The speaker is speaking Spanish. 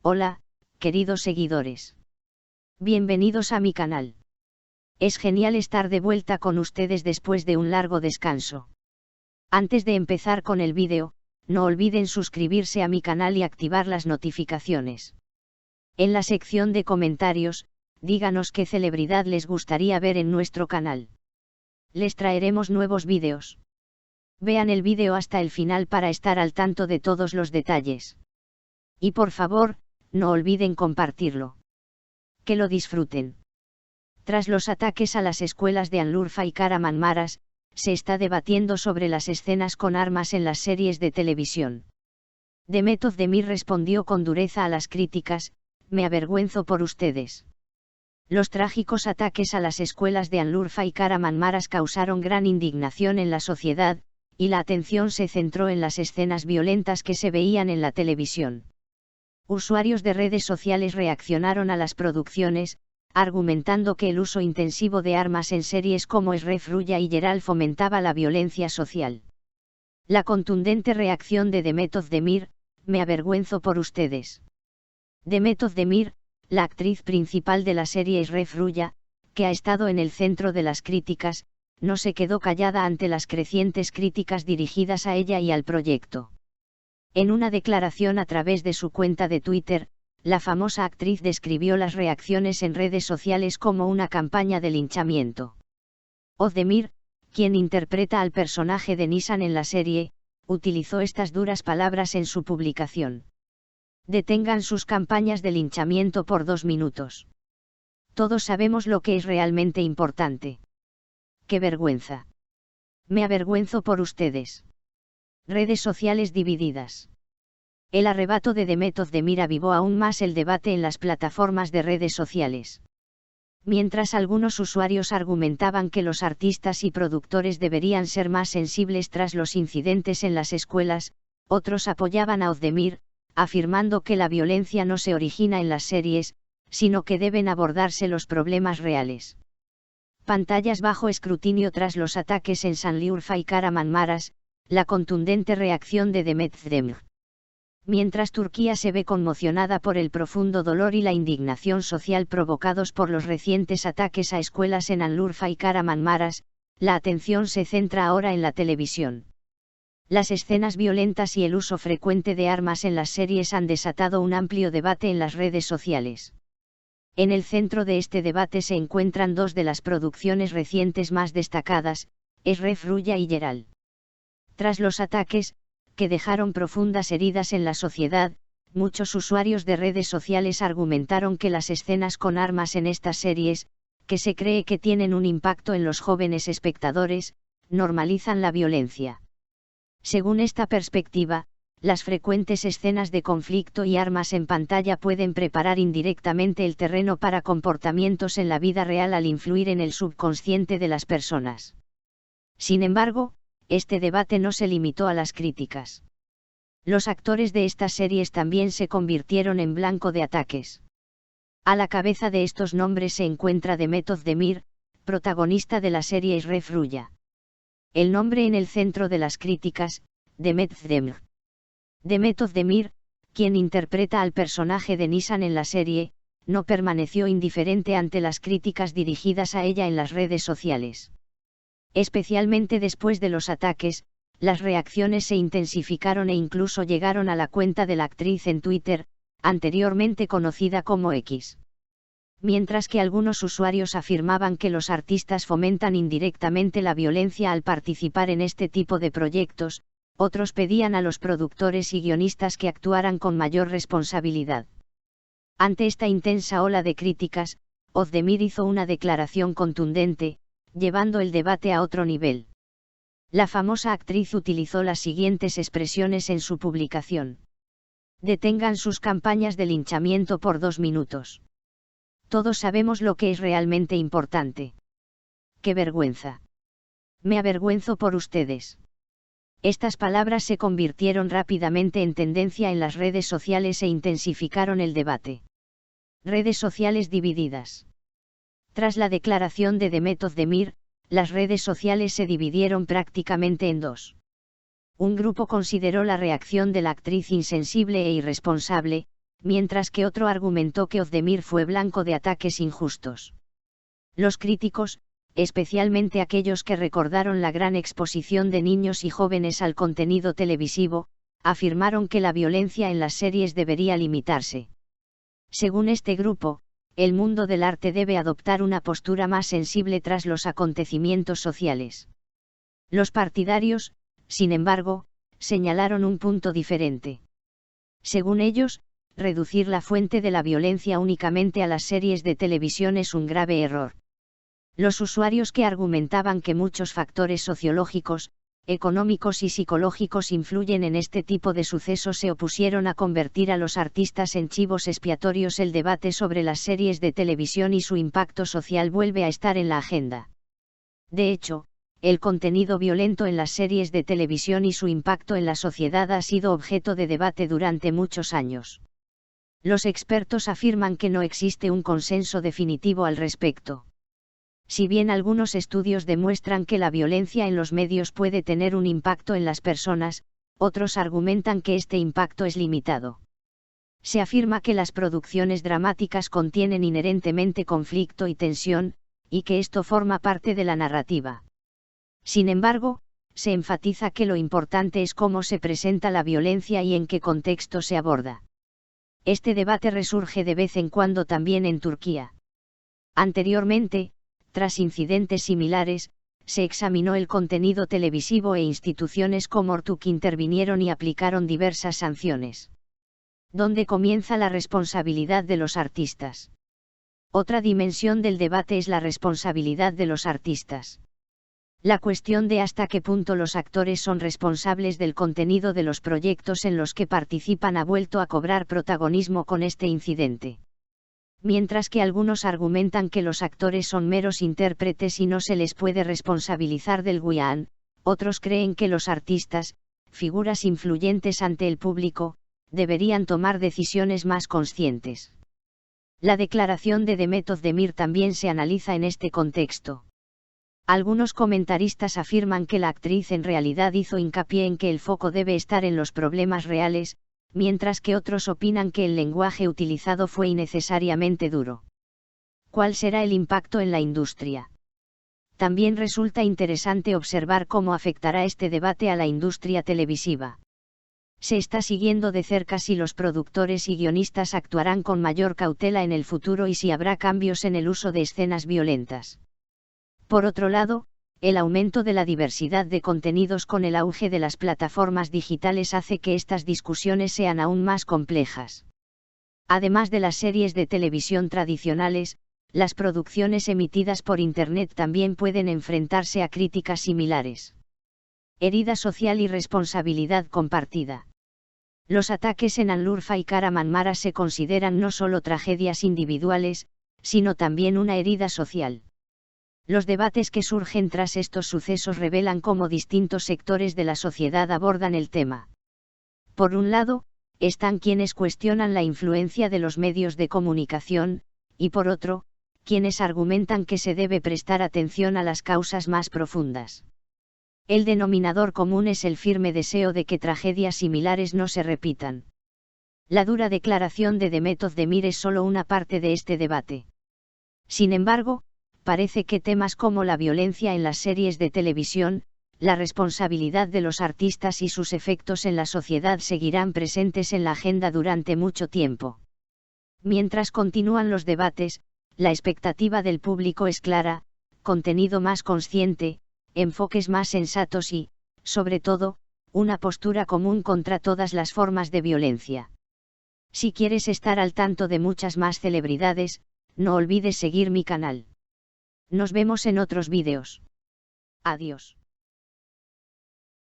Hola, queridos seguidores. Bienvenidos a mi canal. Es genial estar de vuelta con ustedes después de un largo descanso. Antes de empezar con el vídeo, no olviden suscribirse a mi canal y activar las notificaciones. En la sección de comentarios, díganos qué celebridad les gustaría ver en nuestro canal. Les traeremos nuevos vídeos. Vean el vídeo hasta el final para estar al tanto de todos los detalles. Y por favor, no olviden compartirlo. Que lo disfruten. Tras los ataques a las escuelas de Anlurfa y Kahramanmaraş, se está debatiendo sobre las escenas con armas en las series de televisión. Demet Özdemir respondió con dureza a las críticas: me avergüenzo por ustedes. Los trágicos ataques a las escuelas de Anlurfa y Kahramanmaraş causaron gran indignación en la sociedad, y la atención se centró en las escenas violentas que se veían en la televisión. Usuarios de redes sociales reaccionaron a las producciones, argumentando que el uso intensivo de armas en series como Eşref Rüya y Yeral fomentaba la violencia social. La contundente reacción de Demet Özdemir: me avergüenzo por ustedes. Demet Özdemir, la actriz principal de la serie Eşref Rüya, que ha estado en el centro de las críticas, no se quedó callada ante las crecientes críticas dirigidas a ella y al proyecto. En una declaración a través de su cuenta de Twitter, la famosa actriz describió las reacciones en redes sociales como una campaña de linchamiento. Özdemir, quien interpreta al personaje de Nisan en la serie, utilizó estas duras palabras en su publicación. Detengan sus campañas de linchamiento por 2 minutos. Todos sabemos lo que es realmente importante. ¡Qué vergüenza! Me avergüenzo por ustedes. Redes sociales divididas. El arrebato de Demet Özdemir avivó aún más el debate en las plataformas de redes sociales. Mientras algunos usuarios argumentaban que los artistas y productores deberían ser más sensibles tras los incidentes en las escuelas, otros apoyaban a Özdemir, afirmando que la violencia no se origina en las series, sino que deben abordarse los problemas reales. Pantallas bajo escrutinio tras los ataques en Şanlıurfa y Kahramanmaraş, la contundente reacción de Demet Özdemir. Mientras Turquía se ve conmocionada por el profundo dolor y la indignación social provocados por los recientes ataques a escuelas en Anlurfa y Kahramanmaraş, la atención se centra ahora en la televisión. Las escenas violentas y el uso frecuente de armas en las series han desatado un amplio debate en las redes sociales. En el centro de este debate se encuentran dos de las producciones recientes más destacadas, Eşref Rüya y Yeral. Tras los ataques, que dejaron profundas heridas en la sociedad, muchos usuarios de redes sociales argumentaron que las escenas con armas en estas series, que se cree que tienen un impacto en los jóvenes espectadores, normalizan la violencia. Según esta perspectiva, las frecuentes escenas de conflicto y armas en pantalla pueden preparar indirectamente el terreno para comportamientos en la vida real al influir en el subconsciente de las personas. Sin embargo, este debate no se limitó a las críticas. Los actores de estas series también se convirtieron en blanco de ataques. A la cabeza de estos nombres se encuentra Demet Özdemir, protagonista de la serie Eşref Rüya. El nombre en el centro de las críticas: Demet Özdemir. Demet Özdemir, quien interpreta al personaje de Nisan en la serie, no permaneció indiferente ante las críticas dirigidas a ella en las redes sociales. Especialmente después de los ataques, las reacciones se intensificaron e incluso llegaron a la cuenta de la actriz en Twitter, anteriormente conocida como X. Mientras que algunos usuarios afirmaban que los artistas fomentan indirectamente la violencia al participar en este tipo de proyectos, otros pedían a los productores y guionistas que actuaran con mayor responsabilidad. Ante esta intensa ola de críticas, Özdemir hizo una declaración contundente, llevando el debate a otro nivel. La famosa actriz utilizó las siguientes expresiones en su publicación: detengan sus campañas de linchamiento por 2 minutos. Todos sabemos lo que es realmente importante. ¡Qué vergüenza! Me avergüenzo por ustedes. Estas palabras se convirtieron rápidamente en tendencia en las redes sociales e intensificaron el debate. Redes sociales divididas. Tras la declaración de Demet Özdemir, las redes sociales se dividieron prácticamente en dos. Un grupo consideró la reacción de la actriz insensible e irresponsable, mientras que otro argumentó que Ozdemir fue blanco de ataques injustos. Los críticos, especialmente aquellos que recordaron la gran exposición de niños y jóvenes al contenido televisivo, afirmaron que la violencia en las series debería limitarse. Según este grupo, el mundo del arte debe adoptar una postura más sensible tras los acontecimientos sociales. Los partidarios, sin embargo, señalaron un punto diferente. Según ellos, reducir la fuente de la violencia únicamente a las series de televisión es un grave error. Los usuarios que argumentaban que muchos factores sociológicos, económicos y psicológicos influyen en este tipo de sucesos se opusieron a convertir a los artistas en chivos expiatorios. El debate sobre las series de televisión y su impacto social vuelve a estar en la agenda. De hecho, el contenido violento en las series de televisión y su impacto en la sociedad ha sido objeto de debate durante muchos años. Los expertos afirman que no existe un consenso definitivo al respecto. Si bien algunos estudios demuestran que la violencia en los medios puede tener un impacto en las personas, otros argumentan que este impacto es limitado. Se afirma que las producciones dramáticas contienen inherentemente conflicto y tensión, y que esto forma parte de la narrativa. Sin embargo, se enfatiza que lo importante es cómo se presenta la violencia y en qué contexto se aborda. Este debate resurge de vez en cuando también en Turquía. Anteriormente, tras incidentes similares, se examinó el contenido televisivo e instituciones como Ortuk intervinieron y aplicaron diversas sanciones. ¿Dónde comienza la responsabilidad de los artistas? Otra dimensión del debate es la responsabilidad de los artistas. La cuestión de hasta qué punto los actores son responsables del contenido de los proyectos en los que participan ha vuelto a cobrar protagonismo con este incidente. Mientras que algunos argumentan que los actores son meros intérpretes y no se les puede responsabilizar del guión, otros creen que los artistas, figuras influyentes ante el público, deberían tomar decisiones más conscientes. La declaración de Demet Özdemir también se analiza en este contexto. Algunos comentaristas afirman que la actriz en realidad hizo hincapié en que el foco debe estar en los problemas reales, mientras que otros opinan que el lenguaje utilizado fue innecesariamente duro. ¿Cuál será el impacto en la industria? También resulta interesante observar cómo afectará este debate a la industria televisiva. Se está siguiendo de cerca si los productores y guionistas actuarán con mayor cautela en el futuro y si habrá cambios en el uso de escenas violentas. Por otro lado, el aumento de la diversidad de contenidos con el auge de las plataformas digitales hace que estas discusiones sean aún más complejas. Además de las series de televisión tradicionales, las producciones emitidas por Internet también pueden enfrentarse a críticas similares. Herida social y responsabilidad compartida. Los ataques en Şanlıurfa y Kahramanmaraş se consideran no solo tragedias individuales, sino también una herida social. Los debates que surgen tras estos sucesos revelan cómo distintos sectores de la sociedad abordan el tema. Por un lado, están quienes cuestionan la influencia de los medios de comunicación, y por otro, quienes argumentan que se debe prestar atención a las causas más profundas. El denominador común es el firme deseo de que tragedias similares no se repitan. La dura declaración de Demet Özdemir es solo una parte de este debate. Sin embargo, parece que temas como la violencia en las series de televisión, la responsabilidad de los artistas y sus efectos en la sociedad seguirán presentes en la agenda durante mucho tiempo. Mientras continúan los debates, la expectativa del público es clara: contenido más consciente, enfoques más sensatos y, sobre todo, una postura común contra todas las formas de violencia. Si quieres estar al tanto de muchas más celebridades, no olvides seguir mi canal. Nos vemos en otros vídeos. Adiós.